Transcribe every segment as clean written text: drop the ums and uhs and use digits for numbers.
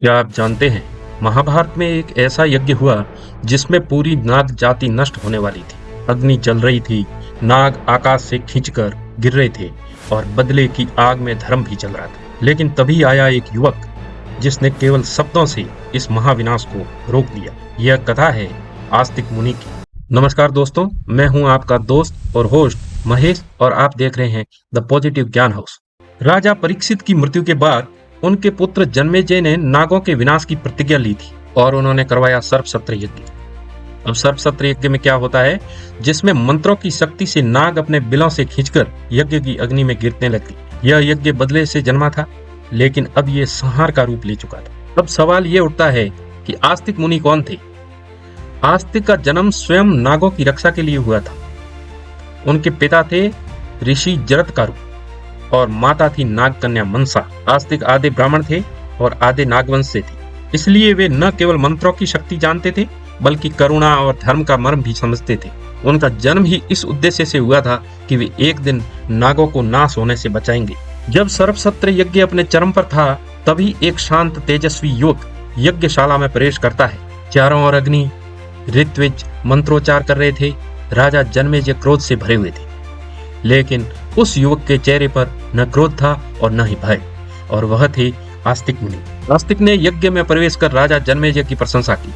क्या आप जानते हैं, महाभारत में एक ऐसा यज्ञ हुआ जिसमें पूरी नाग जाति नष्ट होने वाली थी। अग्नि जल रही थी, नाग आकाश से खींचकर गिर रहे थे और बदले की आग में धर्म भी जल रहा था। लेकिन तभी आया एक युवक जिसने केवल शब्दों से इस महाविनाश को रोक दिया। यह कथा है आस्तिक मुनि की। नमस्कार दोस्तों, मैं हूं आपका दोस्त और होस्ट महेश और आप देख रहे हैं द पॉजिटिव ज्ञान हाउस। राजा परीक्षित की मृत्यु के बाद उनके पुत्र जन्मेजय ने नागों के विनाश की प्रतिज्ञा ली थी और उन्होंने करवाया सर्पसत्र यज्ञ। अब सर्पसत्र यज्ञ में क्या होता है, जिसमें मंत्रों की शक्ति से नाग अपने बिलों से खींचकर यज्ञ की अग्नि में गिरने लगती। यह यज्ञ बदले से जन्मा था, लेकिन अब ये संहार का रूप ले चुका था। अब सवाल ये उठता है कि आस्तिक मुनि कौन थे? आस्तिक का जन्म स्वयं नागों की रक्षा के लिए हुआ था। उनके पिता थे ऋषि जरत्कारु और माता थी नाग कन्या मनसा। आस्तिक आधे ब्राह्मण थे और आधे नागवंश से थे, इसलिए वे न केवल मंत्रों की शक्ति जानते थे बल्कि करुणा और धर्म का मर्म भी समझते थे। उनका जन्म ही इस उद्देश्य से हुआ था कि वे एक दिन नागों को नाश होने से बचाएंगे। जब सर्पसत्र यज्ञ अपने चरम पर था, तभी एक शांत तेजस्वी युवक यज्ञशाला में प्रवेश करता है। चारों ओर अग्नि, ऋत्विज मंत्रोच्चार कर रहे थे। राजा जन्मेजय क्रोध से भरे हुए थे, लेकिन उस युवक के चेहरे पर न क्रोध था और न ही भय, और वह थे आस्तिक मुनि। आस्तिक ने यज्ञ में प्रवेश कर राजा जन्मेजय की प्रशंसा की।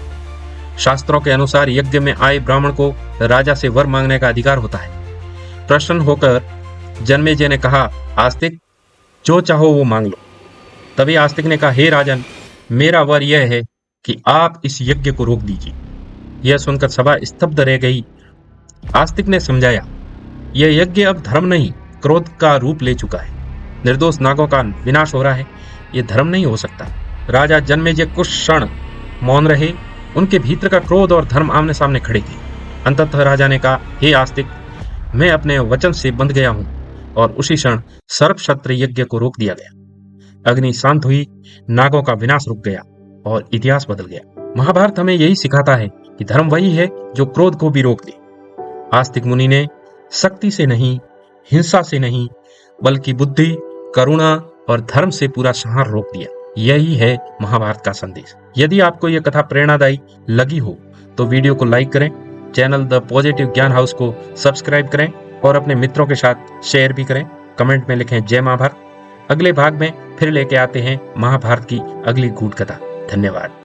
शास्त्रों के अनुसार यज्ञ में आए ब्राह्मण को राजा से वर मांगने का अधिकार होता है। प्रसन्न होकर जन्मेजय ने कहा, आस्तिक, जो चाहो वो मांग लो। तभी आस्तिक ने कहा, हे राजन, मेरा वर यह है कि आप इस यज्ञ को रोक दीजिए। यह सुनकर सभा स्तब्ध रह गई। आस्तिक ने समझाया, यह यज्ञ अब धर्म नहीं, क्रोध का रूप ले चुका है। निर्दोष नागों का विनाश हो रहा है, यह धर्म नहीं हो सकता। राजा जन्मेजय कुछ क्षण मौन रहे। उनके भीतर का क्रोध और धर्म आमने सामने खड़े थे। अंततः राजा ने कहा, हे आस्तिक, मैं अपने वचन से बंध गया हूं। और उसी क्षण सर्पसत्र यज्ञ को रोक दिया गया। अग्नि शांत हुई, नागों का विनाश रुक गया और इतिहास बदल गया। महाभारत हमें यही सिखाता है कि धर्म वही है जो क्रोध को भी रोक दे। आस्तिक मुनि ने शक्ति से नहीं, हिंसा से नहीं, बल्कि बुद्धि, करुणा और धर्म से पूरा संहार रोक दिया। यही है महाभारत का संदेश। यदि आपको यह कथा प्रेरणादायी लगी हो तो वीडियो को लाइक करें, चैनल द पॉजिटिव ज्ञान हाउस को सब्सक्राइब करें और अपने मित्रों के साथ शेयर भी करें। कमेंट में लिखें जय महाभारत। अगले भाग में फिर लेके आते हैं महाभारत की अगली गूढ़ कथा। धन्यवाद।